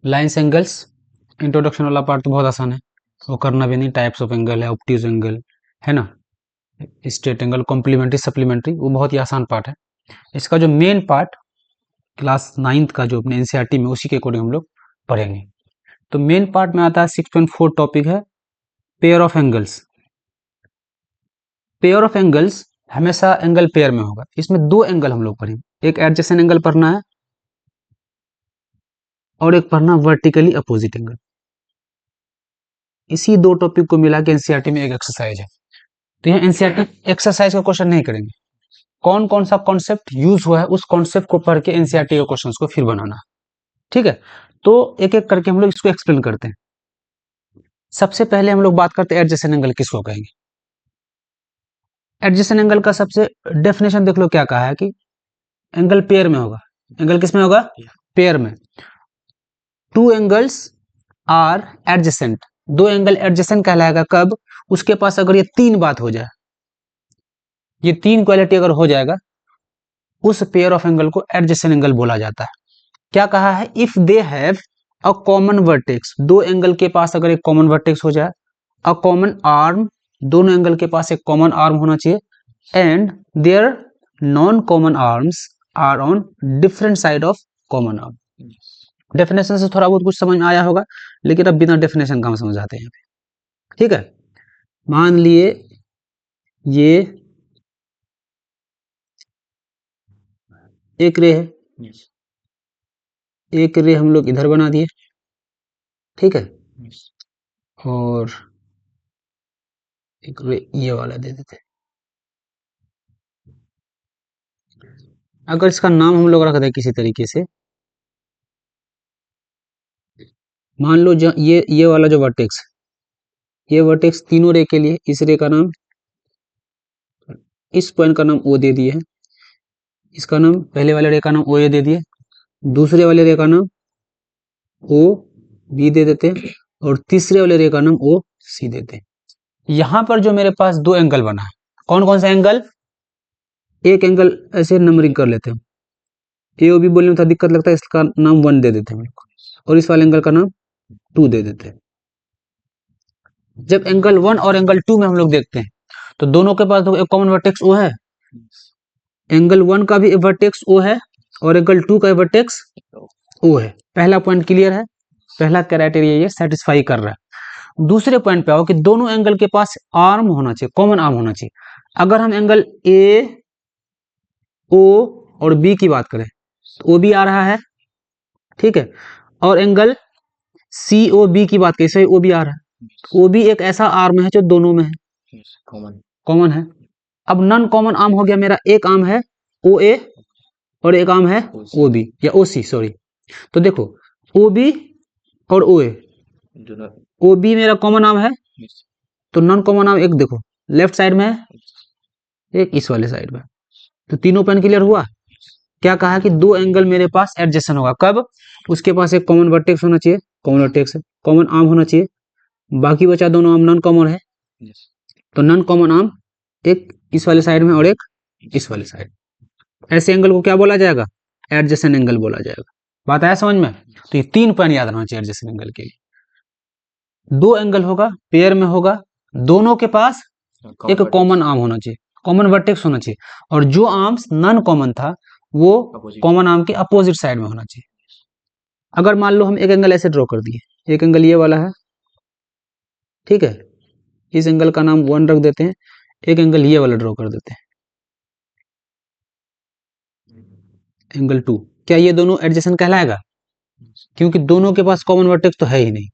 Lines angles, introduction वाला part तो बहुत आसान है, वो करना भी नहीं। टाइप्स ऑफ एंगल है, ऑब्ट्यूज एंगल है ना, स्ट्रेट एंगल, कॉम्प्लीमेंट्री, सप्लीमेंट्री, वो बहुत ही आसान पार्ट है। इसका जो मेन पार्ट क्लास 9th का जो अपने एनसीईआरटी में, उसी के अकॉर्डिंग हम लोग पढ़ेंगे। तो मेन पार्ट में आता है 6.4 टॉपिक है pair of angles. Pair of angles हमेशा एंगल पेयर में होगा। इसमें दो एंगल हम लोग पढ़ेंगे, एक एडजेसेंट एंगल पढ़ना है और एक पढ़ना वर्टिकली अपोजिट एंगल। इसी दो टॉपिक को मिला के एनसीईआरटी में एक एक्सरसाइज है। तो यहाँ एनसीईआरटी एक्सरसाइज का क्वेश्चन नहीं करेंगे, कौन कौन सा कॉन्सेप्ट यूज हुआ है उस कॉन्सेप्ट को पढ़ के एनसीईआरटी के क्वेश्चंस को फिर बनाना, ठीक है। तो एक एक करके हम लोग इसको एक्सप्लेन करते हैं। सबसे पहले हम लोग बात करते हैं एडजेसेंट एंगल किसको कहेंगे। एडजेसेंट एंगल का सबसे डेफिनेशन देख लो क्या कहा है कि एंगल पेयर में होगा। एंगल किस में होगा? पेयर में। टू एंगल्स आर एडजेसेंट, दो एंगल एडजेसेंट कहलाएगा कब? उसके पास अगर ये तीन बात हो जाए, ये तीन क्वालिटी अगर हो जाएगा, उस पेयर ऑफ एंगल को एडजेसेंट एंगल बोला जाता है। क्या कहा है? If they have a common vertex, दो एंगल के पास अगर एक कॉमन वर्टेक्स हो जाए, अ कॉमन आर्म, दोनों एंगल के पास एक कॉमन आर्म होना चाहिए, and their non common arms are on different side of common arm. Definition से थोड़ा बहुत कुछ समझ में आया होगा, लेकिन अब बिना डेफिनेशन का हम समझाते हैं, ठीक है। मान लिए ये एक रे है, एक रे हम लोग इधर बना दिए, ठीक है, और एक रे ये वाला दे देते हैं। अगर इसका नाम हम लोग रख दें किसी तरीके से, मान लो ये वाला जो वर्टेक्स, ये वर्टेक्स तीनों रे के लिए, इस रे का नाम, इस पॉइंट का नाम ओ दे दिए है, इसका नाम, पहले वाले रे का नाम ओ ए दे दिए, दूसरे वाले रे का नाम ओ बी दे देते हैं, और तीसरे वाले रे का नाम ओ सी देते हैं। यहां पर जो मेरे पास दो एंगल बना है, कौन कौन सा एंगल? एक एंगल ऐसे नंबरिंग कर लेते हैं, ए ओ बी बोलने में थोड़ा दिक्कत लगता है, इसका नाम 1 दे देते हैं, और इस वाले एंगल का नाम 2 दे देते हैं। जब एंगल 1 और एंगल 2 में हम लोग देखते हैं, तो दोनों के पास एक कॉमन वर्टेक्स ओ है, एंगल 1 का भी वर्टेक्स ओ है, और एंगल 2 का वर्टेक्स ओ है। पहला पॉइंट क्लियर है, पहला क्राइटेरिया ये सेटिस्फाई कर रहा है। दूसरे पॉइंट पे आओ कि दोनों एंगल के पास आर्म होना चाहिए, कॉमन आर्म होना चाहिए। अगर हम एंगल ए ओ और बी की बात करें, तो ओ बी आ रहा है, ठीक है, और एंगल सी ओ बी की बात करें, सही, ओ बी आ रहा है। ओ बी एक ऐसा आर्म है जो दोनों में है, कॉमन है। अब नॉन कॉमन आर्म हो गया मेरा, एक आर्म है ओ ए और एक आर्म है ओ बी या ओ सी, सॉरी। तो देखो ओ बी और ओ ए, ओ बी मेरा कॉमन आर्म है, तो नॉन कॉमन आर्म एक देखो लेफ्ट साइड में है, एक इस वाले साइड में। तो तीनों पॉइंट क्लियर हुआ। क्या कहा कि दो एंगल मेरे पास एडजेसेंट होगा कब? उसके पास एक कॉमन वर्टेक्स होना चाहिए, कॉमन वर्टेक्स है, कॉमन आर्म होना चाहिए, बाकी बचा दोनों आर्म नॉन कॉमन है, तो नॉन कॉमन आर्म एक इस वाले साइड में और एक इस वाले साइड। ऐसे एंगल को क्या बोला जाएगा? एडजेसेंट एंगल बोला जाएगा। बात आया समझ में? तो ये 3 पॉइंट याद रखना चाहिए एडजेसेंट एंगल के लिए। दो एंगल होगा, पेयर में होगा, दोनों के पास एक कॉमन आर्म होना चाहिए, कॉमन वर्टेक्स होना चाहिए, और जो आर्म्स नॉन कॉमन था वो कॉमन आर्म के अपोजिट साइड में होना चाहिए। अगर मान लो हम एक एंगल ऐसे ड्रॉ कर दिए, एक एंगल ये वाला है, ठीक है, इस एंगल का नाम 1 रख देते हैं, एक एंगल ये वाला ड्रॉ कर देते हैं, एंगल 2। क्या ये दोनों एडजेसेंट कहलाएगा? क्योंकि दोनों के पास कॉमन वर्टेक्स तो है ही नहीं,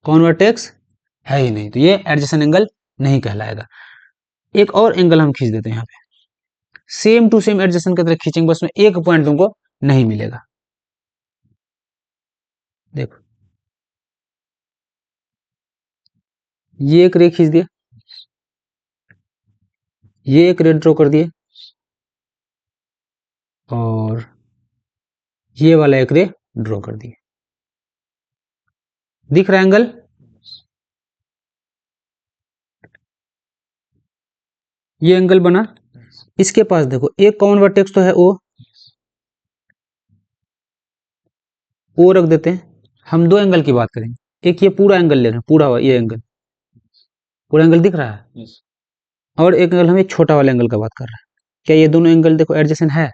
कॉमन वर्टेक्स है ही नहीं, तो ये एडजेसेंट एंगल नहीं कहलाएगा। एक और एंगल हम खींच देते हैं यहाँ पे, सेम टू सेम एडजेसेंट की तरह खींचेंगे, बस में एक पॉइंट तुमको नहीं मिलेगा। देखो ये एक रे खींच दिया, ये एक रे ड्रॉ कर दिए, और ये वाला एक रे ड्रॉ कर दिए। दिख रहा है एंगल? ये एंगल बना, इसके पास देखो एक कॉमन वर्टेक्स तो है ओ रख देते हैं, हम दो एंगल की बात करेंगे। एक ये पूरा एंगल ले रहे हैं, पूरा ये एंगल, पूरा एंगल दिख रहा है, और एक एंगल हम एक छोटा वाला एंगल का बात कर रहे हैं। क्या ये दोनों एंगल देखो एडजेसेंट है?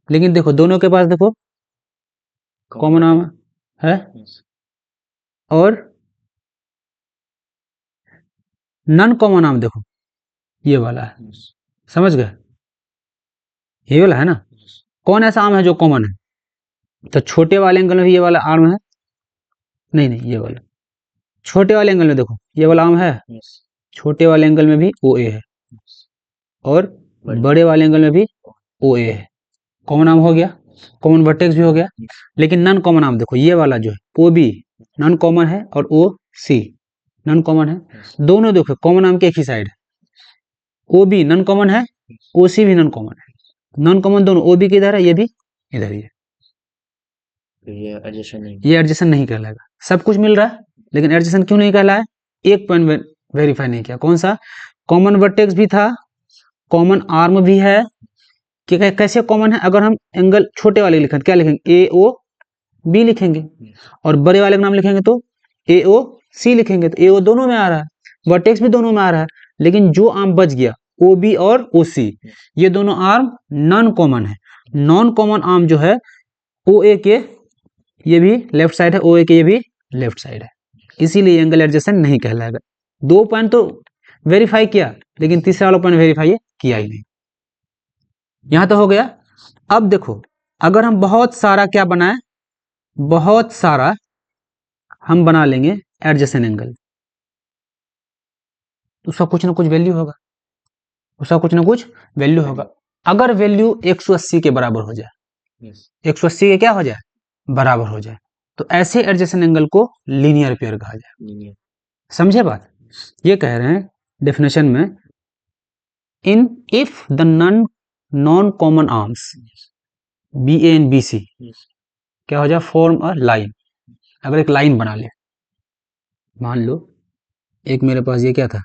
लेकिन देखो दोनों के पास देखो कॉमन आर्म है, और नॉन कॉमन आर्म देखो ये वाला है। समझ गए? ये वाला है ना। कौन ऐसा आर्म है जो कॉमन है? तो छोटे वाले एंगल में भी ये वाला आर्म है, नहीं नहीं ये वाला। छोटे वाले एंगल में देखो ये वाला आर्म है, छोटे वाले एंगल में भी ओ ए है, और बड़े वाले एंगल में भी ओ ए है। कॉमन आर्म हो गया, कॉमन वर्टेक्स भी हो गया। लेकिन नॉन कॉमन आर्म देखो ये वाला जो है ओ बी नॉन कॉमन है, और ओ सी नॉन कॉमन है। दोनों देखो कॉमन आर्म के एक ही साइड है, ओ बी नॉन कॉमन है, ओ सी भी नॉन कॉमन है। नॉन कॉमन दोनों, ओ बी किधर है, ये भी इधर ही है। ये एडजेशन नहीं कहलाएगा। सब कुछ मिल रहा है लेकिन एडजेशन क्यों नहीं कहलाया? एक पॉइंट वेरीफाई नहीं किया। कौन सा? कॉमन वर्टेक्स भी था, कॉमन आर्म भी है। कि कैसे कॉमन है? अगर हम एंगल छोटे वाले लिखें क्या लिखेंगे? ए ओ बी लिखेंगे, और बड़े वाले का नाम लिखेंगे तो ए ओ सी लिखेंगे। तो ए ओ दोनों में आ रहा है, वर्टेक्स भी दोनों में आ रहा है, लेकिन जो आर्म बच गया ओ बी और ओ सी, ये दोनों आर्म नॉन कॉमन है। नॉन कॉमन आर्म जो है ओ ए के ये भी लेफ्ट साइड है, ओ ए के ये भी लेफ्ट साइड है, इसीलिए एंगल एडजेसेंट नहीं कहलाएगा। दो पॉइंट तो वेरीफाई किया, लेकिन तीसरा वाला पॉइंट वेरीफाई किया ही नहीं। यहां तो हो गया। अब देखो अगर हम बहुत सारा क्या बनाए, बहुत सारा हम बना लेंगे एडजेसेंट एंगल, उसका कुछ ना कुछ वैल्यू होगा, उसका कुछ ना कुछ वैल्यू होगा। अगर वैल्यू 180 के बराबर हो जाए, 180 के क्या हो जाए? बराबर हो जाए, तो ऐसे एडजेसेंट एंगल को लीनियर पेयर कहा जाए। समझे बात? ये कह रहे हैं डेफिनेशन में, in if the non common arms B A and B C क्या हो जाए? Form a line. अगर एक लाइन बना ले, मान लो एक मेरे पास ये क्या था,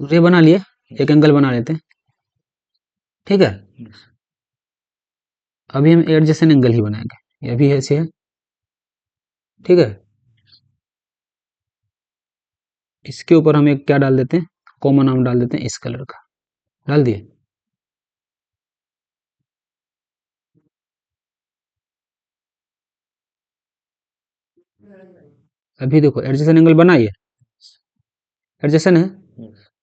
रे बना लिए, एक एंगल बना लेते हैं, ठीक है। अभी हम एडजेसेंट एंगल ही बनाएंगे, ये भी ऐसे है, ठीक है। इसके ऊपर हम एक क्या डाल देते हैं, कॉमन आर्म डाल देते हैं, इस कलर का डाल दिए। अभी देखो एडजेसेंट एंगल बना, ये एडजेसेंट है,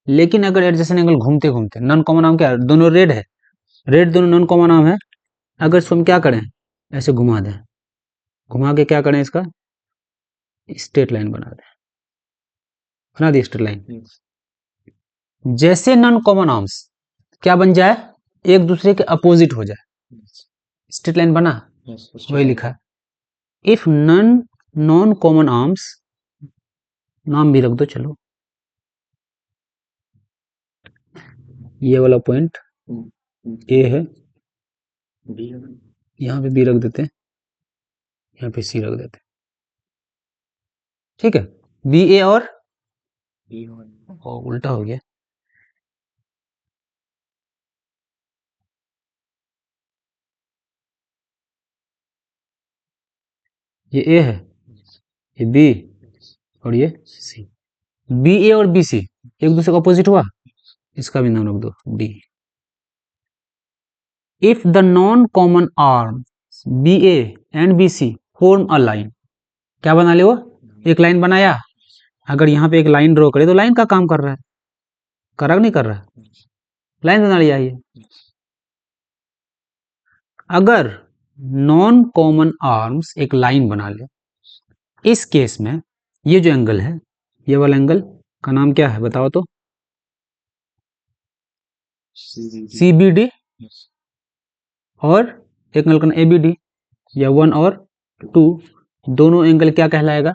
लेकिन अगर एडजेसेंट एंगल घूमते घूमते, नॉन कॉमन आर्म क्या है? दोनों रेड है, रेड दोनों नॉन कॉमन आर्म है। अगर इसको हम क्या करें, ऐसे घुमा दें, घुमा के क्या करें, इसका स्ट्रेट लाइन बना दें, बना दी स्ट्रेट लाइन। जैसे नॉन कॉमन आर्म्स क्या बन जाए? एक दूसरे के अपोजिट हो जाए, स्ट्रेट लाइन बना, वही लिखा। इफ नॉन कॉमन आर्म्स, नाम भी रख दो चलो, ये वाला पॉइंट ए है, यहाँ पे बी रख देते हैं, यहाँ पे सी रख देते हैं, ठीक है। बी ए और उल्टा हो गया, ये ए है, ये बी, और ये सी। बी ए और बी सी एक दूसरे का अपोजिट हुआ, इसका भी नाम रख दो D. If the non common arm B A and B C form a line, क्या बना ले वो? एक लाइन बनाया। अगर यहाँ पे एक लाइन ड्रॉ करे तो लाइन का काम कर रहा है, कर रहा नहीं कर रहा? लाइन बना लिया ये। अगर नॉन कॉमन आर्म्स एक लाइन बना ले, इस केस में ये जो एंगल है, ये वाला एंगल का नाम क्या है बताओ तो? CBD, और एक एंगल का नाम ABD, या 1 और 2, दोनों एंगल क्या कहलाएगा?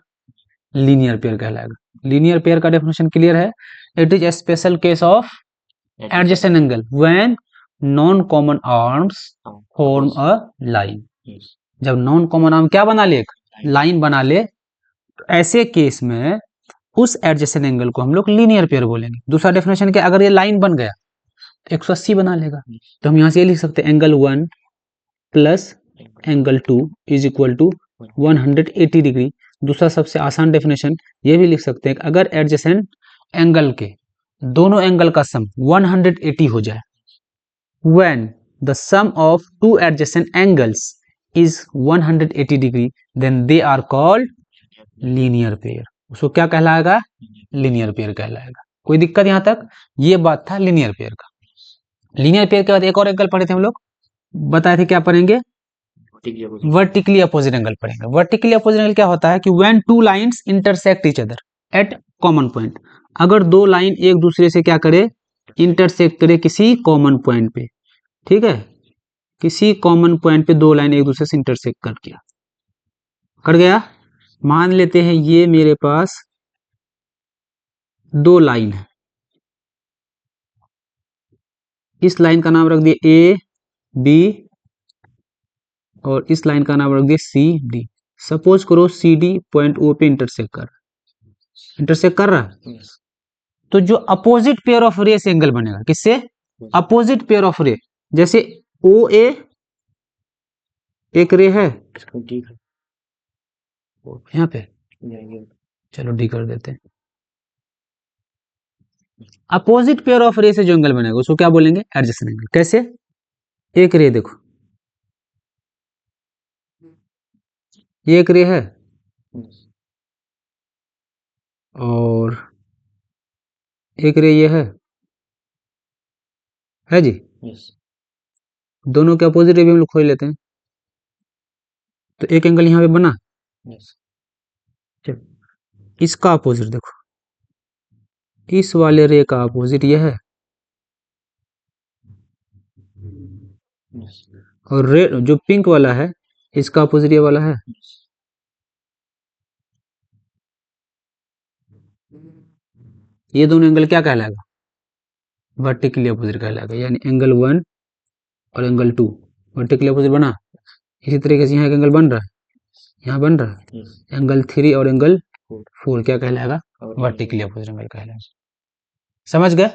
लीनियर पेयर कहलाएगा। लीनियर पेयर का डेफिनेशन क्लियर है? It is a special case of adjacent angle when non common arms form a line. जब नॉन कॉमन आर्म क्या बना ले? एक लाइन बना ले, तो ऐसे केस में उस एडजेसेंट एंगल को हम लोग लीनियर पेयर बोलेंगे। दूसरा डेफिनेशन क्या? अगर ये लाइन बन गया 180 बना लेगा, तो हम यहाँ से ये लिख सकते हैं angle 1 plus angle 2 is equal to 180 degree. दूसरा सबसे आसान डेफिनेशन ये भी लिख सकते हैं कि अगर एडजेसेंट एंगल के दोनों एंगल का सम 180 हो जाए, when the sum of two adjacent angles is 180 degree, then they are called linear pair। उसको क्या कहलाएगा? लीनियर पेयर कहलाएगा। कोई दिक्कत यहां तक? ये बात था लीनियर पेयर का। लीनियर पेयर के बाद एक और एंगल पढ़े थे हम लोग, बताए थे क्या पढ़ेंगे? वर्टिकली अपोजिट एंगल पढ़ेंगे। वर्टिकली अपोजिट एंगल क्या होता है कि when to lines intersect each other at common point, अगर दो लाइन एक दूसरे से क्या करे? इंटरसेक्ट करे किसी कॉमन पॉइंट पे, ठीक है, किसी कॉमन पॉइंट पे दो लाइन एक दूसरे से इंटरसेक्ट कर गया। मान लेते हैं ये मेरे पास दो लाइन है, इस लाइन का नाम रख दिया ए बी और इस लाइन का नाम रख दिया सी डी। सपोज करो सी डी पॉइंट ओ पे इंटरसेक्ट कर रहा है, तो जो अपोजिट पेयर ऑफ रे से एंगल बनेगा, किससे? Opposite pair of ray. जैसे ओ ए एक रे है यहाँ पे, चलो डी कर देते हैं। अपोजिट पेयर ऑफ रे से जो एंगल बनेगा उसको क्या बोलेंगे? Adjacent angle. कैसे? एक रे देखो, ये एक रे है और एक रे ये है जी। दोनों के अपोजिट रे भी हम लोग खोज लेते हैं, तो एक एंगल यहाँ पे बना। चलो इसका अपोजिट देखो, इस वाले रे का अपोजिट ये है और रे जो पिंक वाला है इसका अपोजिट ये वाला है। ये दोनों एंगल क्या कहलाएगा? वर्टिकली अपोजिट कहलाएगा। यानी एंगल 1 और एंगल 2 वर्टिकली अपोजिट बना। इसी तरीके से यहाँ एक एंगल बन रहा है, यहाँ बन रहा है। एंगल 3 और एंगल 4 क्या कहलाएगा? वर्टिकली अपोजिट एंगल कहलाएगा। समझ गए?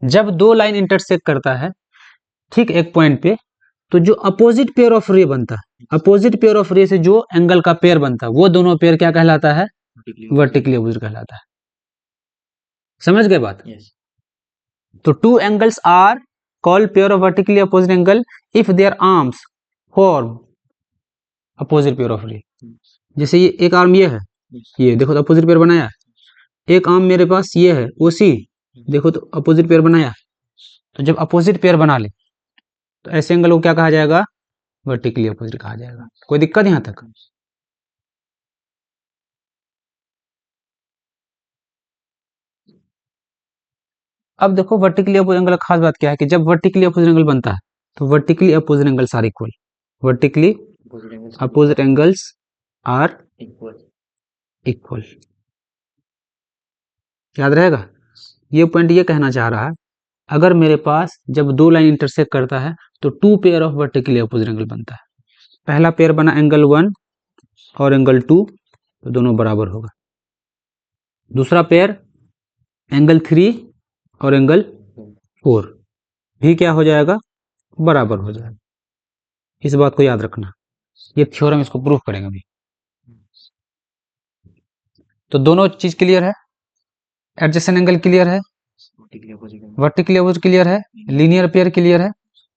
जब दो लाइन इंटरसेक्ट करता है ठीक एक पॉइंट पे, तो जो अपोजिट पेयर ऑफ रे बनता है, अपोजिट पेयर ऑफ रे से जो एंगल का पेयर बनता है, वो दोनों पेयर क्या कहलाता है? वर्टिकली अपोजिट कहलाता है। समझ गए बात? तो two angles are called pair of vertically opposite angle if their arms form opposite pair of ray. जैसे ये एक आर्म ये है, ये देखो तो अपोजिट पेयर बनाया। एक आर्म मेरे पास ये है ओ सी, देखो तो अपोजिट पेयर बनाया। तो जब अपोजिट पेयर बना ले तो ऐसे एंगल को क्या कहा जाएगा? वर्टिकली अपोजिट कहा जाएगा। कोई दिक्कत यहां तक? अब देखो वर्टिकली अपोजिट एंगल खास बात क्या है कि जब वर्टिकली अपोजिट एंगल बनता है तो vertically opposite angles are equal. Vertically opposite angles are equal. याद रहेगा? ये पॉइंट ये कहना चाह रहा है, अगर मेरे पास जब दो लाइन इंटरसेक्ट करता है तो two pair of vertically opposite angle बनता है। पहला पेयर बना एंगल 1 और एंगल 2, तो दोनों बराबर होगा। दूसरा पेयर एंगल 3 और एंगल 4 भी क्या हो जाएगा? बराबर हो जाएगा। इस बात को याद रखना, ये थ्योरम इसको प्रूफ करेंगे अभी। तो दोनों चीज क्लियर है, एडजेसेंट एंगल क्लियर है, वर्टिकली अपोजिट क्लियर है, लीनियर पेयर क्लियर है।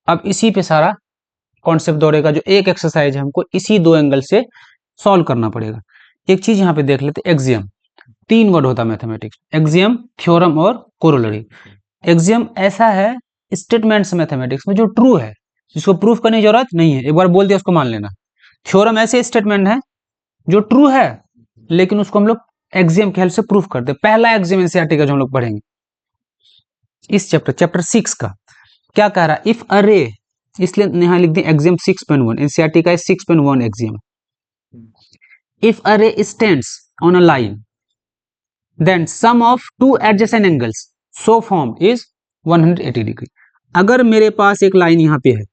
अब इसी पे सारा कॉन्सेप्ट दौड़ेगा। जो एक एक्सरसाइज है हमको इसी दो एंगल से सॉल्व करना पड़ेगा। एक चीज यहाँ पे देख लेते, एक्सियम। 3 वर्ड होता है मैथमेटिक्स, एक्सियम, थ्योरम और कोरोलरी। एक्सियम ऐसा है स्टेटमेंट्स मैथमेटिक्स में जो ट्रू है, जिसको प्रूफ करने की जरूरत नहीं है, एक बार बोल दिया उसको मान लेना। थ्योरम ऐसे स्टेटमेंट है जो ट्रू है लेकिन उसको हम लोग एक्सियम के हेल्प से प्रूफ करते हैं। पहला एक्सियम एनसीईआरटी का जो हम लोग पढ़ेंगे इस चैप्टर 6 का, क्या कह रहा है? इफ अरे, इसलिए यहां लिख दें एक्सियम 6.1, एनसीईआरटी का 6.1 एक्सियम। इफ अरे stands on a line then sum of two adjacent angles so formed is 180 degree. अगर मेरे पास एक लाइन यहां पे है,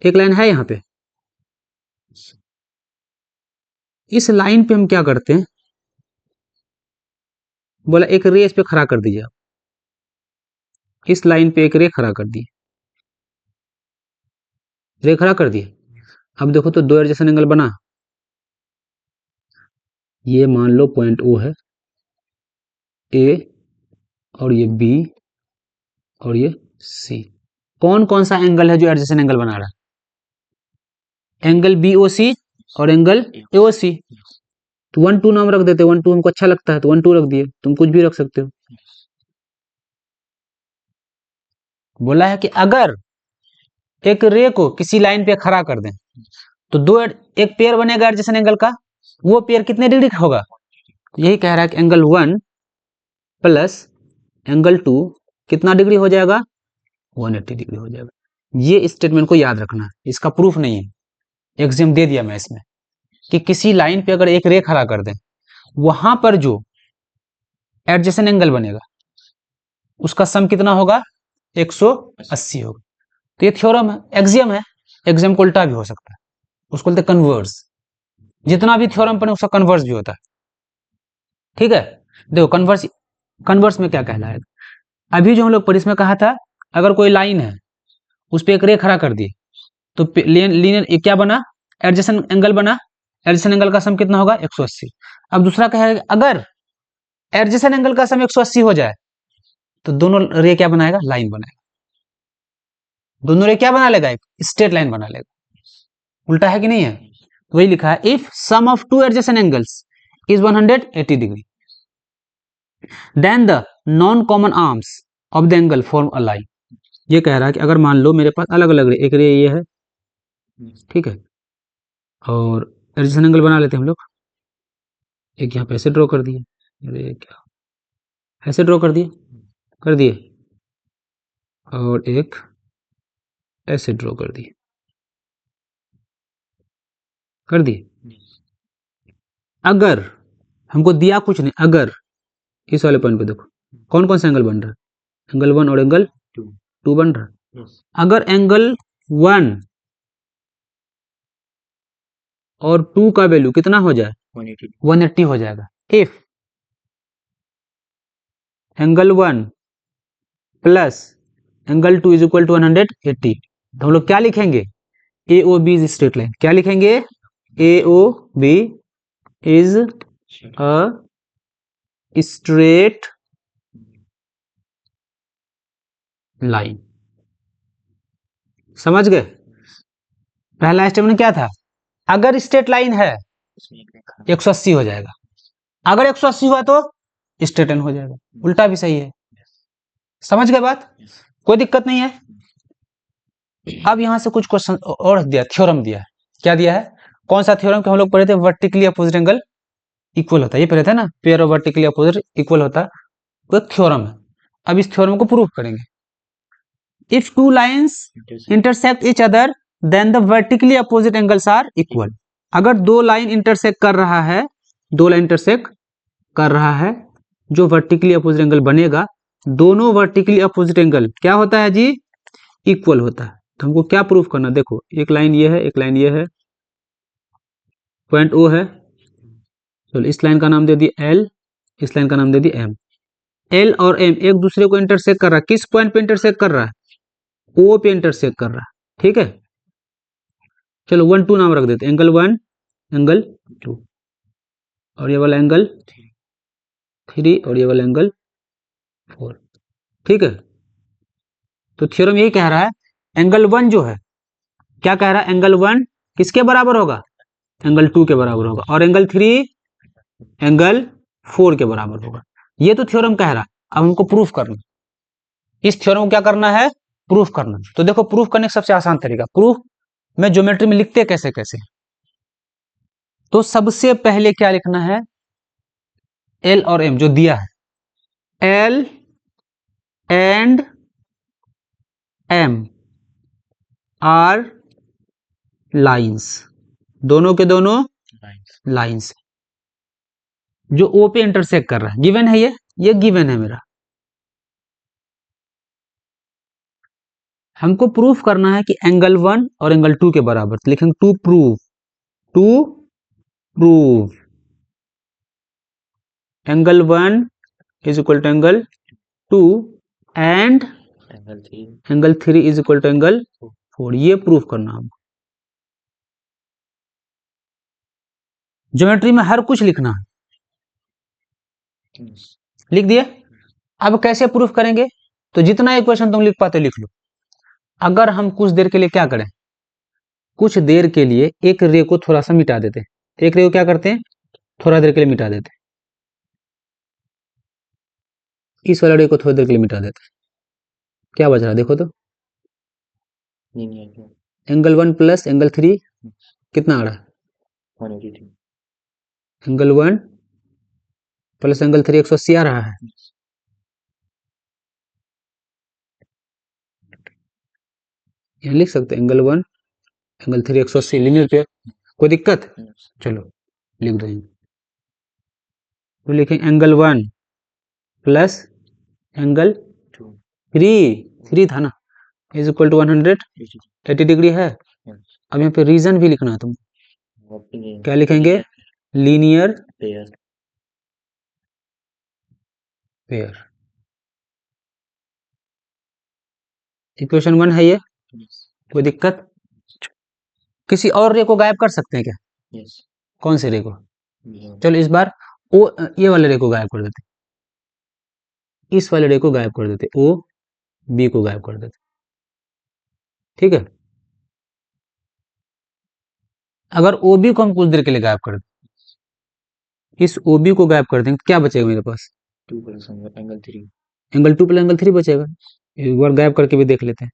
एक लाइन है यहां पे, इस लाइन पे हम क्या करते हैं? बोला एक रे इस पे खड़ा कर दीजिए। इस लाइन पे एक रे खड़ा कर दिए, रे खड़ा कर दिए। अब देखो तो दो एडजेसेंट एंगल बना, ये मान लो पॉइंट ओ है, ए और ये बी और ये सी। कौन कौन सा एंगल है जो एडजेसेंट एंगल बना रहा है? एंगल बी ओ सी और एंगल ए ओ सी। तो 1 2 नाम रख देते, 1 2 हमको अच्छा लगता है तो 1 2 रख दिए, तुम कुछ भी रख सकते हो। बोला है कि अगर एक रे को किसी लाइन पे खड़ा कर दें तो एक पेयर बनेगा एडजेसेंट एंगल का, वो पेयर कितने डिग्री का होगा? यही कह रहा है कि एंगल 1 प्लस एंगल 2 कितना डिग्री हो जाएगा? 180 डिग्री हो जाएगा। ये स्टेटमेंट को याद रखना है, इसका प्रूफ नहीं है, एग्जाम दे दिया मैं इसमें कि किसी लाइन पे अगर एक रे खड़ा कर दें, वहां पर जो एडजेसेंट एंगल बनेगा उसका सम कितना होगा? 180 होगा। तो ये थ्योरम है, एक्सियम है, एक्सियम को उल्टा भी हो सकता है, उसको बोलते हैं कन्वर्स। जितना भी थ्योरम पढ़े उसका कन्वर्स भी होता है, ठीक है। देखो कन्वर्स, कन्वर्स में क्या कहलाएगा? अभी जो हम लोग पढ़े इसमें कहा था अगर कोई लाइन है उस पर एक रे खड़ा कर दिए तो लीनियर क्या बना? एडजेसेंट एंगल बना, एडजेसेंट एंगल का सम कितना होगा? 180। अब दूसरा कह रहा है अगर एडजेसेंट एंगल का सम 180 हो जाए तो दोनों रे क्या बनाएगा? लाइन बनाएगा। दोनों रे क्या बना लेगा? एक स्ट्रेट लाइन बना लेगा। उल्टा है कि नहीं है? वही लिखा है, if sum of two adjacent angles is 180 degree then the non common arms of the angle form a line. ये कह रहा है कि अगर मान लो मेरे पास अलग अलग रे, एक रे ये है, ठीक है, और एडजेसेंट एंगल बना लेते हैं हम लोग। एक यहाँ पे ऐसे ड्रॉ कर दिए, अरे क्या, ऐसे ड्रॉ कर दिए, कर दिए, और एक ऐसे ड्रॉ कर दिए, कर दिए। अगर हमको दिया कुछ नहीं, अगर इस वाले पॉइंट पे देखो कौन कौन सा एंगल बन रहा है? एंगल 1 और एंगल 2 बन रहा है। अगर एंगल 1 और 2 का वैल्यू कितना हो जाए? 180 हो जाएगा। If angle 1 plus angle 2 is equal to 180, तो हम लोग क्या लिखेंगे? A O B is straight line. क्या लिखेंगे? A O B is a straight line. समझ गए? पहला स्टेटमेंट क्या था? अगर स्ट्रेट लाइन है 180 हो जाएगा, अगर 180 हुआ तो स्ट्रेट लाइन हो जाएगा। उल्टा भी सही है। समझ गए बात? कोई दिक्कत नहीं है। अब यहां से कुछ क्वेश्चन और दिया, थ्योरम दिया है। क्या दिया है? कौन सा थ्योरम के हम लोग पढ़े थे? वर्टिकली अपोजिट एंगल इक्वल होता है, ये पढ़े थे ना, pair of vertically opposite equal होता है, वो एक थ्योरम है। अब इस थ्योरम को प्रूव करेंगे। If two lines intersect each other then the vertically opposite angles are equal. अगर दो लाइन इंटरसेक्ट कर रहा है, दो लाइन इंटरसेक्ट कर रहा है, जो वर्टिकली अपोजिट एंगल बनेगा, दोनों वर्टिकली अपोजिट एंगल क्या होता है जी? इक्वल होता है। तो हमको क्या प्रूफ करना? देखो एक लाइन ये है, एक लाइन ये है, पॉइंट ओ है, चलो इस लाइन का नाम दे दिए एल, इस लाइन का नाम दे दिए एम। एल और एम एक दूसरे को इंटरसेक्ट कर रहा है, किस पॉइंट पे इंटरसेक्ट कर रहा है? ओ पे इंटरसेक्ट कर रहा है, ठीक है। चलो 1 2 नाम रख देते, एंगल 1 एंगल 2 और ये वाला एंगल 3 और ये वाला एंगल 4, ठीक है। तो थ्योरम यही कह रहा है, एंगल 1 जो है, क्या कह रहा है? एंगल 1 किसके बराबर होगा? एंगल 2 के बराबर होगा, और एंगल 3 एंगल 4 के बराबर होगा। ये तो थ्योरम कह रहा है। अब हमको प्रूफ करना, इस थ्योरम को क्या करना है? प्रूफ करना। तो देखो प्रूफ करने का सबसे आसान तरीका, प्रूफ में ज्योमेट्री में लिखते कैसे कैसे, तो सबसे पहले क्या लिखना है? एल और एम जो दिया है, L and M are lines, दोनों के दोनों लाइंस जो ओ पे इंटरसेक्ट कर रहा है। गिवन है ये गिवन है मेरा। हमको प्रूफ करना है कि एंगल 1 और एंगल 2 के बराबर, तो लिखेंगे to prove, to prove angle 1 is equal to angle 2 and angle 3 is equal to angle 4। ये प्रूफ करना है। ज्योमेट्री में हर कुछ लिखना है, लिख दिए। अब कैसे प्रूफ करेंगे, तो जितना इक्वेशन तुम लिख पाते लिख लो। अगर हम कुछ देर के लिए क्या करें, कुछ देर के लिए एक रे को थोड़ा सा मिटा देते हैं, एक रे को क्या करते हैं, थोड़ा देर के लिए मिटा देते हैं, इस वाले रे को थोड़ी देर के लिए मिटा देते हैं, क्या बच रहा है देखो तो, एंगल 1 प्लस एंगल 3 कितना आ रहा है, 183। एंगल 1 प्लस एंगल 3 180 आ रहा है। यहाँ लिख सकते हैं एंगल 1 एंगल 3 180 लीनियर पेयर, कोई दिक्कत, चलो लिख दो। तो लिखें एंगल 1 प्लस एंगल 3 था ना, इज इक्वल टू 180 डिग्री है। अब यहाँ पे रीजन भी लिखना है तुम, क्या लिखेंगे, लीनियर पेयर। इक्वेशन 1 है ये, कोई दिक्कत। किसी और रे को गायब कर सकते हैं क्या, कौन से रे को, चलो इस बार ओ ये वाले रे को गायब कर देते, इस वाले रे को गायब कर देते, ओ बी को गायब कर देते, ठीक है। अगर ओ बी को हम कुछ देर के लिए गायब कर दें, इस ओ बी को गायब कर देंगे तो क्या बचेगा मेरे पास, एंगल 2 प्लस एंगल 3 बचेगा। एक बार गायब करके भी देख लेते हैं,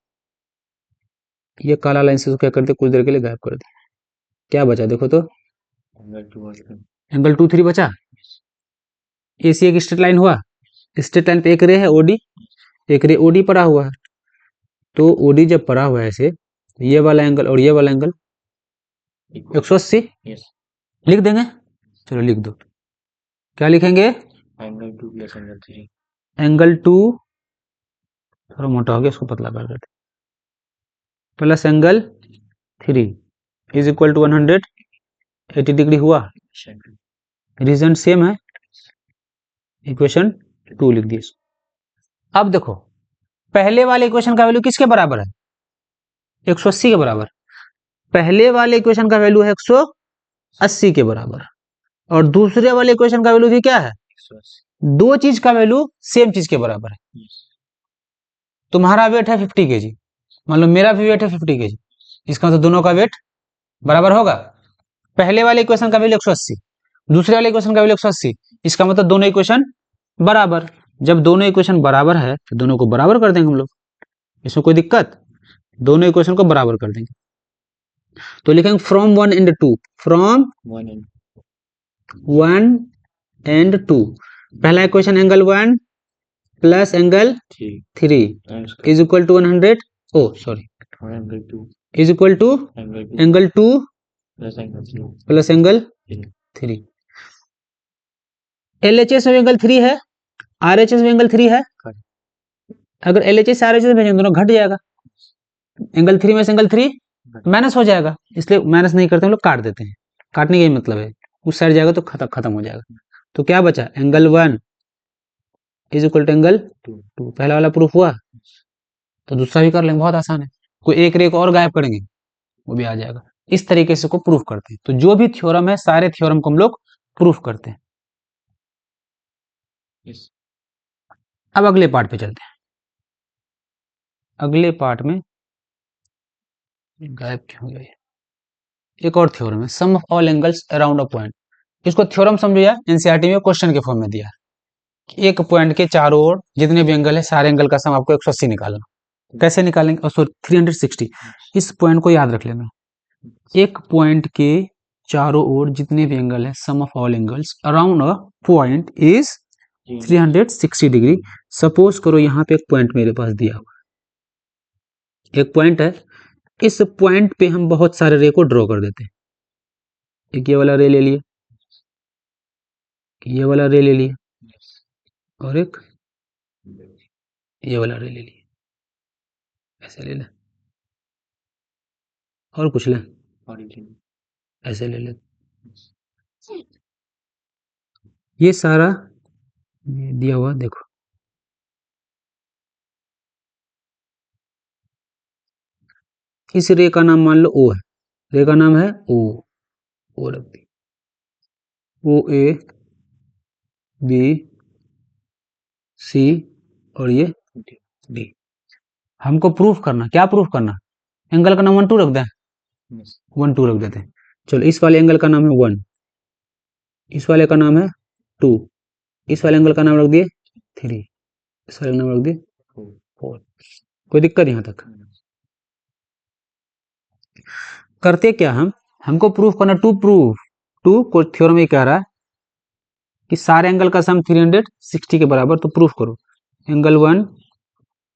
ये काला लाइन से क्या करते, कुछ देर के लिए गायब कर दे, क्या बचा देखो तो, एंगल 2 3 बचा। एसी एक स्ट्रेट लाइन हुआ, स्ट्रेट लाइन पे एक रे है ओडी, एक रे ओडी पड़ा हुआ है, तो ओडी जब पड़ा हुआ है ऐसे, ये वाला एंगल और ये वाला एंगल 180 लिख देंगे, चलो लिख दो, क्या लिखेंगे, एंगल 2 थोड़ा मोटा हो गया, इसको पतला कर देते, plus angle 3 is equal to 180 degree हुआ, रीजन सेम है, इक्वेशन 2 लिख दिए। अब देखो पहले वाले इक्वेशन का वैल्यू किसके बराबर है, 180 के बराबर, पहले वाले इक्वेशन का वैल्यू है 180 के बराबर, और दूसरे वाले इक्वेशन का वैल्यू भी क्या है, दो चीज का वैल्यू सेम चीज के बराबर है। तुम्हारा वेट है 50 केजी, मान लो मेरा भी वेट है 50 केजी, इसका मतलब दोनों का वेट बराबर होगा। पहले वाले इक्वेशन का वैल्यू 180, दूसरे वाले इक्वेशन का वैल्यू 180, इसका मतलब दोनों इक्वेशन बराबर। जब दोनों इक्वेशन बराबर है तो दोनों को बराबर कर देंगे हम लोग, इसमें कोई दिक्कत, दोनों इक्वेशन को बराबर कर देंगे। तो लिखेंगे फ्रॉम 1 एंड 2, फ्रॉम 1 एंड 2, पहला equation angle 1 plus angle 3 is equal to 100, oh sorry, is equal to angle 2 plus angle 3। LHS में एंगल 3 है, RHS में एंगल 3 है, अगर LHS RHS में भेजेंगे दोनों घट जाएगा, एंगल 3 में से एंगल 3 माइनस हो जाएगा, इसलिए माइनस नहीं करते हम लोग, काट देते हैं, काटने का ही मतलब है, उस साइड जाएगा तो खत्म हो जाएगा। तो क्या बचा, angle 1 is equal to angle 2, पहला वाला प्रूफ हुआ, तो दूसरा भी कर लेंगे, बहुत आसान है, कोई एक रे को और गायब करेंगे वो भी आ जाएगा। इस तरीके से को प्रूफ करते हैं, तो जो भी थ्योरम है सारे थ्योरम को हम लोग प्रूफ करते हैं। अब अगले पार्ट पे चलते हैं, अगले पार्ट में गायब क्यों गया, एक और थ्योरम है, sum of all angles around a point. इसको थ्योरम समझो यार, एनसीईआरटी में क्वेश्चन के फॉर्म में दिया है, एक पॉइंट के चारों ओर जितने भी एंगल है सारे एंगल का सम आपको 180 निकालना, कैसे निकालेंगे, सॉरी 360, इस पॉइंट को याद रख लेना, एक पॉइंट के चारों ओर जितने भी एंगल है, sum of all angles around a point is 360 degree. Suppose करो यहाँ पे एक पॉइंट मेरे पास दिया हुआ, एक पॉइंट है, इस पॉइंट पे हम बहुत सारे रे को ड्रॉ कर देते हैं, एक ये वाला रे ले लिए, ये वाला रे ले लिए, और एक ये वाला रे ले लिए, ऐसे ले लें, और कुछ लें, ऐसे ले लें, ये सारा दिया हुआ देखो, इस रे का नाम मान लो ओ है, रे का नाम है ओ रख दी, ओ ए बी सी और ये डी। हमको प्रूफ करना, क्या प्रूफ करना, एंगल का नाम 1 2 रख दें, 1 2 रख देते हैं। चलो इस वाले एंगल का नाम है 1, इस वाले का नाम है 2, इस वाले एंगल का नाम रख दिए 3, इस वाले का नाम रख दिए 4। कोई दिक्कत यहाँ तक? करते क्या हमको प्रूफ करना, टू को थ्योरम ये कह रहा है कि सारे एंगल का सम 360 के बराबर, तो प्रूफ करो angle 1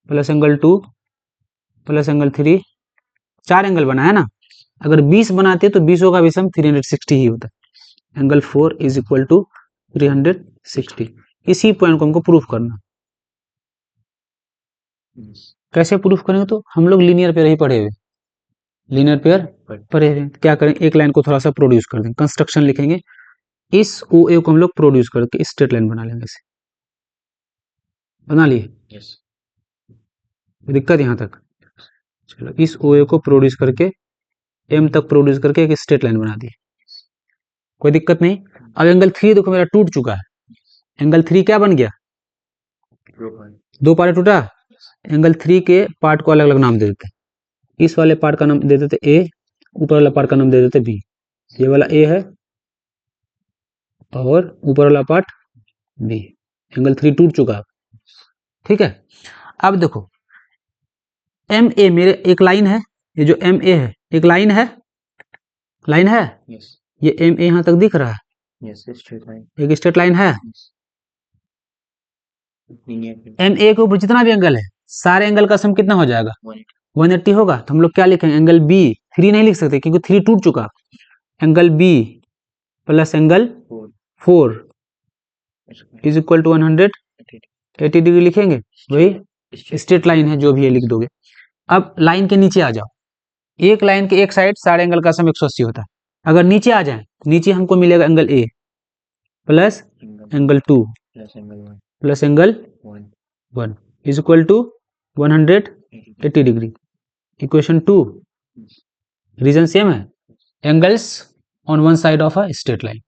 plus angle 2 plus angle 3, 4 angle बना है ना, अगर 20 बनाते तो 20 का भी सम 360 ही होता है। Angle 4 is equal to 360। इसी पॉइंट को हमको प्रूफ करना। कैसे प्रूफ करेंगे, तो हम लोग लीनियर पेयर ही पढ़े हुए, लीनियर पेयर पढ़े हुए। क्या करें, एक लाइन को थोड़ा सा प्रोड्यूस कर दें, कंस्ट्रक्शन लिखेंगे, इस ओ ए को हम लोग प्रोड्यूस करके स्ट्रेट लाइन बना लेंगे, इसे बना लिए। दिक्कत यहाँ तक? चलो इस ओ ए को प्रोड्यूस करके एम तक प्रोड्यूस करके एक स्ट्रेट लाइन बना दी, कोई दिक्कत नहीं। अब एंगल 3 देखो मेरा टूट चुका है, एंगल 3 क्या बन गया, 2 पार्ट टूटा। एंगल 3 के पार्ट को अलग अलग नाम दे देते हैं, इस वाले पार्ट का नाम दे देते ए, ऊपर वाला पार्ट का नाम दे देते बी। ये वाला ए है और ऊपर वाला पार्ट बी। एंगल 3 टूट चुका है, ठीक है। अब देखो एम ए मेरे एक लाइन है, ये जो एम ए है एक लाइन है, लाइन है। ये एम ए यहां तक दिख रहा है, एक स्ट्रेट लाइन है। एम ए के ऊपर जितना भी एंगल है, सारे एंगल का सम कितना हो जाएगा, 180 होगा। तो हम लोग क्या लिखेंगे, एंगल बी, 3 नहीं लिख सकते क्योंकि 3 टूट चुका। Angle B plus angle 4 is equal to 180 degree लिखेंगे, वही स्ट्रेट लाइन है जो भी है लिख दोगे। अब लाइन के नीचे आ जाओ, एक लाइन के एक साइड सारे एंगल का सम 180 होता है। अगर नीचे आ जाए, नीचे हमको मिलेगा angle A plus angle 2 plus angle 1 is equal to 180 degree. Equation 2, reason same है, angles on one side of a straight line.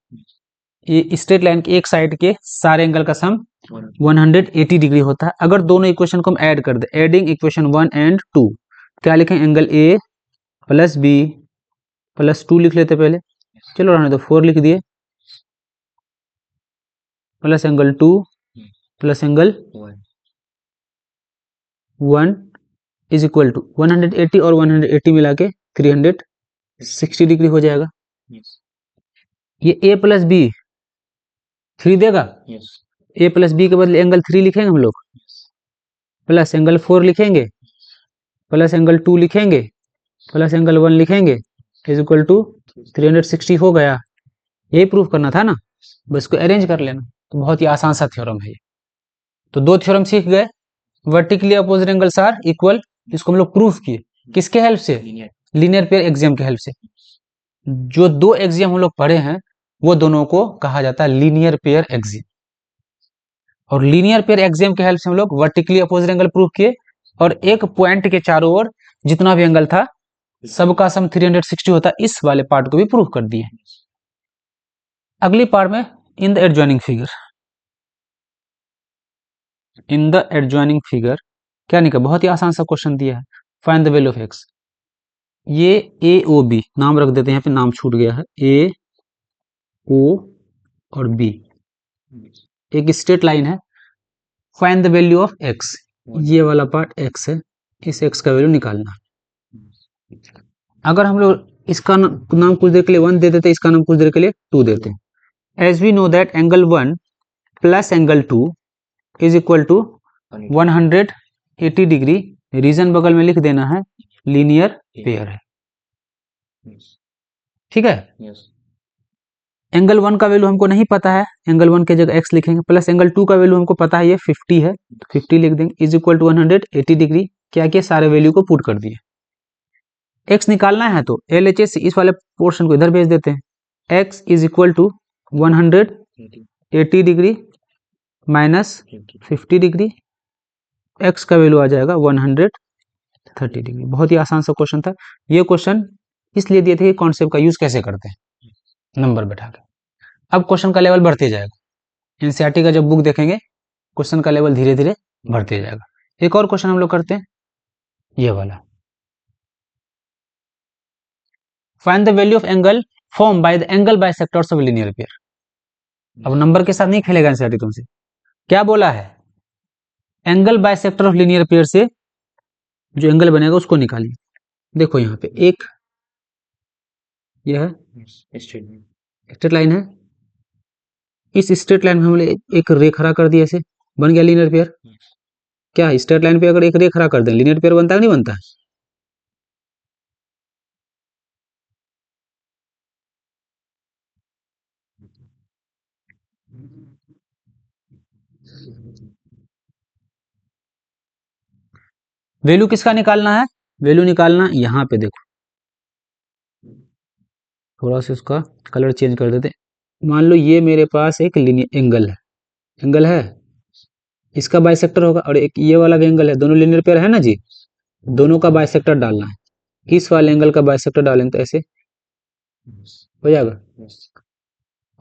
ये स्ट्रेट लाइन के एक साइड के सारे एंगल का सम 180 डिग्री होता है। अगर दोनों इक्वेशन को हम ऐड कर दे, एडिंग इक्वेशन 1 एंड 2, क्या लिखें, angle A plus B plus 2 लिख लेते पहले, चलो रहने दो 4 लिख दिए, plus angle 2 plus angle 1 is equal to 180 और 180 मिला के 360 डिग्री हो जाएगा। ये ए प्लस बी 3 देगा, ए प्लस बी के बदले एंगल 3 लिखेंगे हम लोग, प्लस एंगल 4 लिखेंगे, प्लस एंगल 2 लिखेंगे, प्लस एंगल 1 लिखेंगे, इज इक्वल टू 360 हो गया। यही प्रूफ करना था ना, बस को अरेंज कर लेना। तो बहुत ही आसान सा थ्योरम है ये। तो 2 थ्योरम सीख गए, vertically opposite angles are equal, इसको हम लोग प्रूफ किए, किसके हेल्प से, लीनियर पेयर एक्सियम के हेल्प से। जो 2 एक्सियम हम लोग पढ़े हैं वो दोनों को कहा जाता है लीनियर पेयर एक्सियम। और लीनियर पेयर एक्सियम के हेल्प से हम लोग वर्टिकली अपोजिट एंगल प्रूफ किए, और एक पॉइंट के चारों ओर जितना भी एंगल था सबका सम 360 होता है, इस वाले पार्ट को भी प्रूफ कर दिए। अगली पार्ट में in the adjoining figure, in the adjoining figure क्या निकला, बहुत ही आसान सा क्वेश्चन दिया है, find the value of x. ये ए ओ बी नाम रख देते हैं, यहाँ पे नाम छूट गया है, ए ओ और बी एक स्ट्रेट लाइन है। Find the value of x, ये वाला पार्ट एक्स है, इस एक्स का वैल्यू निकालना। अगर हम लोग इसका नाम कुछ देर के लिए 1 दे देते, इसका नाम कुछ देर के लिए 2 देते हैं। As we know that angle 1 plus angle 2 is equal to 180 degree. Reason बगल में लिख देना है, लीनियर पेयर है, ठीक है। एंगल 1 का वैल्यू हमको नहीं पता है, एंगल 1 के जगह x लिखेंगे, प्लस एंगल 2 का वैल्यू हमको पता है ये 50 है, 50 लिख देंगे, इज इक्वल टू 180 डिग्री। क्या किया, सारे वैल्यू को पुट कर दिए। x निकालना है तो LHS इस वाले पोर्शन को इधर भेज देते हैं, x is equal to 180 degree minus 50 degree, x का वैल्यू आ जाएगा 130 डिग्री। बहुत ही आसान सा क्वेश्चन था। ये क्वेश्चन इसलिए दिए थे कि कॉन्सेप्ट का यूज कैसे करते हैं, नंबर बैठा के। अब क्वेश्चन का लेवल बढ़ते जाएगा। एनसीईआरटी का जब बुक देखेंगे क्वेश्चन का लेवल धीरे धीरे बढ़ते जाएगा। एक और क्वेश्चन हम लोग करते हैं, ये वाला। Find the value of angle form by the angle bisectors of linear pair. अब नंबर के साथ नहीं खेलेगा एनसीईआरटी तुमसे। क्या बोला है? Angle bisector of linear pair से जो एंगल बनेगा उसको निकालिए। देखो यहाँ पे एक यह स्ट्रेट लाइन है, इस स्ट्रेट लाइन में हमने एक रेखा कर दिया, ऐसे बन गया लीनियर पेयर। क्या है, स्ट्रेट लाइन पे अगर एक रेखा कर दें लीनियर पेयर बनता है नहीं बनता है? वैल्यू किसका निकालना है? वैल्यू निकालना यहाँ पे देखो, थोड़ा सा उसका कलर चेंज कर देते। मान लो ये मेरे पास एक लीनियर एंगल है, इसका बाइसेक्टर होगा, और एक ये वाला भी एंगल है, दोनों लीनियर पेयर है ना जी, दोनों का बाइसेक्टर डालना है। इस वाले एंगल का बाइसेक्टर डालेंगे तो ऐसे हो जाएगा,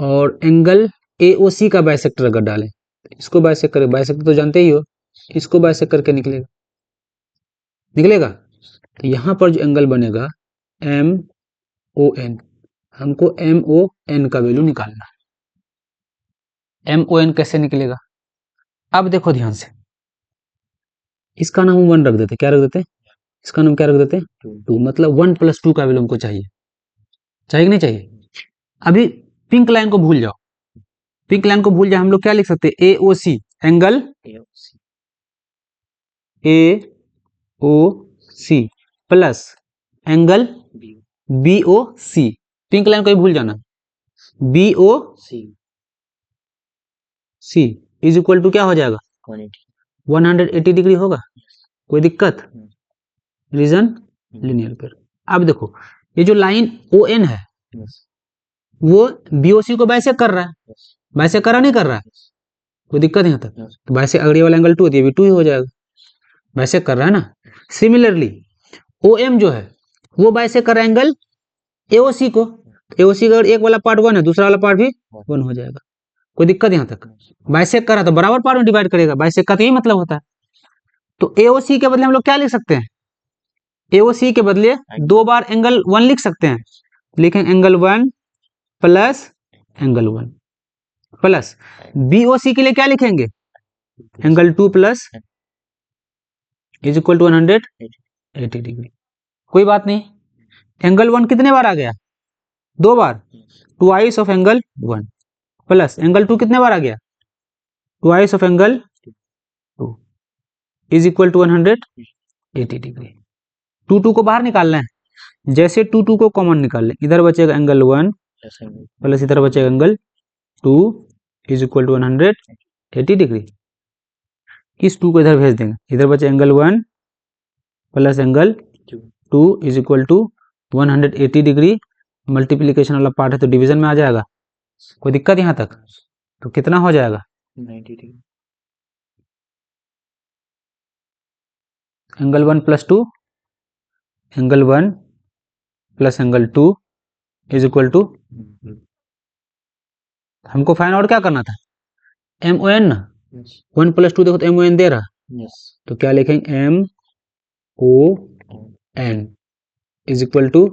और एंगल AOC का बाइसेक्टर अगर डालें, इसको बाइसेक्ट करें, बाइसेक्टर तो जानते ही हो, इसको बाइसेक्ट करके निकलेगा। तो यहाँ पर जो एंगल बनेगा MON, हमको MON का वैल्यू निकालना है। MON कैसे निकलेगा? अब देखो ध्यान से, इसका नाम हम 1 रख देते, क्या रख देते? इसका नाम क्या रख देते? 2, मतलब 1 + 2 का वैल्यू हमको चाहिए कि नहीं चाहिए? अभी पिंक लाइन को भूल जाओ, पिंक लाइन को भूल जाए, हम लोग क्या लिख सकते हैं? AOC, angle AOC plus angle BOC। Pink line को ही भूल जाना, BOC इज इक्वल टू क्या हो जाएगा? 180 डिग्री होगा। कोई दिक्कत? Reason linear pair. अब देखो ये जो लाइन ON है वो BOC को बाइसेक्ट कर रहा है, बाइसेक्ट कर रहा नहीं कर रहा है? कोई दिक्कत यहाँ तक? तो बाइसेक्ट अगली वाला एंगल 2 है, ये भी 2 ही हो जाएगा, बाइसेक्ट कर रहा है ना। सिमिलरली OM जो है वो बाइसेक्ट कर रहा है एंगल AOC को, AOC का एक वाला पार्ट 1 है, दूसरा वाला पार्ट भी 1 हो जाएगा। कोई दिक्कत यहाँ तक? बाइसेक्ट कर रहा तो बराबर पार्ट में डिवाइड करेगा, बाइसेक्ट का तो यही मतलब होता है। तो AOC के बदले हम लोग क्या लिख सकते हैं? AOC के बदले 2 बार एंगल 1 लिख सकते हैं, लिखें angle 1 plus angle 1 plus BOC के लिए क्या लिखेंगे? Angle 2 plus is equal to 180 degree. कोई बात नहीं, एंगल 1 कितने बार आ गया? 2 बार, twice of angle 1 plus angle 2 कितने बार आ गया? Twice of angle 2 is equal to 180 degree. 2 को बाहर निकालना है, जैसे 2 को कॉमन निकाल लें, इधर बचेगा एंगल 1 प्लस इधर बचेगा angle 2 is equal to 180 degree. इस 2 को इधर भेज देंगे, इधर बचे angle 1 plus angle 2 is equal to 180 degree. Multiplication वाला पार्ट है तो डिवीजन में आ जाएगा। कोई दिक्कत यहाँ तक? तो कितना हो जाएगा? 90 degree. Angle 1 plus 2, angle 1 plus angle 2 is equal to, हमको फाइंड आउट क्या करना था? MON ना, 1 + 2 देखो तो MON दे रहा, तो क्या लिखेंगे? MON is equal to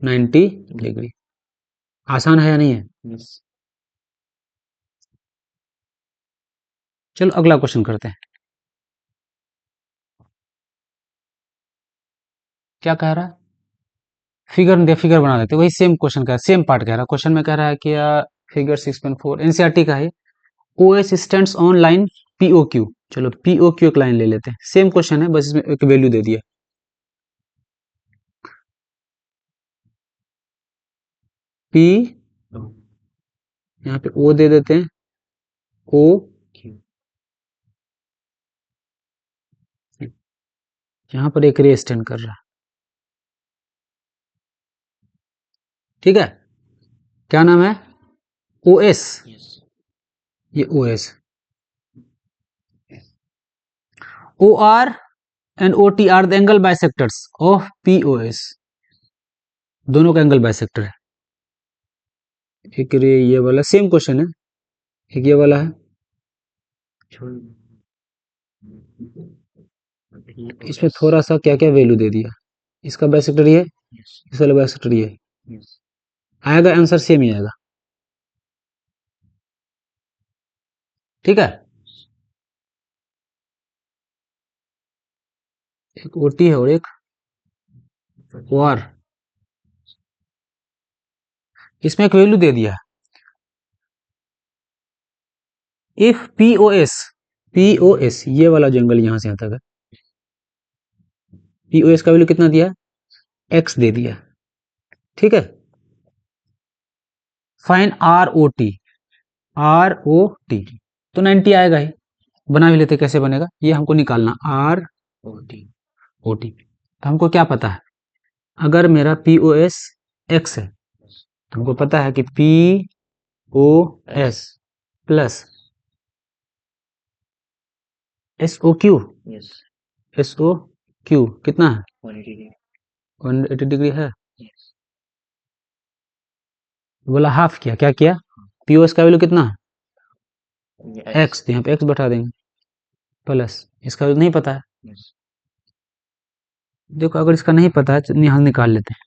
90 degree. आसान है या नहीं है? चलो अगला क्वेश्चन करते हैं। क्या कह रहा है? फिगर बना देते, वही सेम क्वेश्चन का सेम पार्ट कह रहा है। क्वेश्चन में कह रहा है कि फिगर 6.4 एनसीईआरटी का है, OS stands on line POQ। चलो POQ एक लाइन ले लेते हैं, सेम क्वेश्चन है, बस इसमें एक वैल्यू दे दिया। P, यहाँ पे O दे देते हैं, OQ, यहाँ पर एक रे स्टैंड कर रहा है, ठीक है। क्या नाम है? OS, ये OS। OR and OT are the angle bisectors of POS। दोनों का एंगल बाइसेक्टर है। एक ये वाला सेम क्वेश्चन है, एक ये वाला है, इसमें थोड़ा सा क्या क्या वैल्यू दे दिया, इसका बाइसेक्टर ये, इस वाला बाइसेक्टर ये, आएगा आंसर सेम ही आएगा, ठीक है। एक ओटी है और एक ओआर, इसमें एक वैल्यू दे दिया, इफ पीओएस ये वाला जो एंगल यहां से आता है, पीओएस का वैल्यू कितना दिया, एक्स दे दिया, ठीक है। फाइन आरओटी तो 90 आएगा ही, बना भी लेते, कैसे बनेगा ये हमको निकालना, आर ओ टी, तो हमको क्या पता है, अगर मेरा पीओएस एक्स है तो हमको पता है कि पीओएस प्लस एसओ क्यू कितना है, 180 डिग्री है, बोला हाफ किया, क्या किया, पीओएस का वैल्यू कितना है एक्स, तो यहाँ पे एक्स बैठा देंगे, प्लस इसका वैल्यू नहीं पता है, देखो अगर इसका नहीं पता है तो यहाँ निकाल लेते हैं,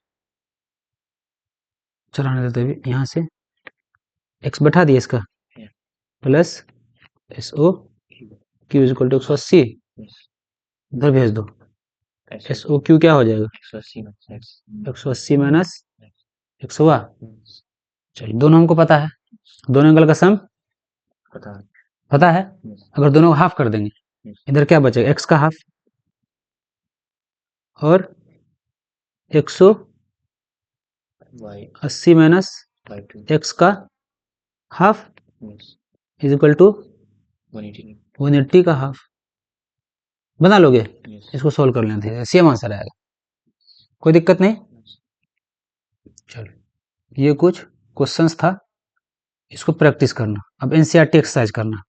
चलाने देते हैं, यहाँ से एक्स बैठा दिया इसका, plus S O Q is equal to 180, इधर भेज दो, एस ओ क्यू क्या हो जाएगा 180 माइनस 100, चलिए दोनों हमको पता है, दोनों एंगल का सम पता है, अगर दोनों को हाफ कर देंगे, इधर क्या बचेगा एक्स का हाफ और 180 माइनस एक्स का हाफ इज इक्वल टू 180 का हाफ, बना लोगे, इसको सोल्व कर लेते हैं, सेम आंसर आएगा, कोई दिक्कत नहीं। चलो ये कुछ क्वेश्चंस था, इसको प्रैक्टिस करना, अब एनसीईआरटी एक्सरसाइज करना।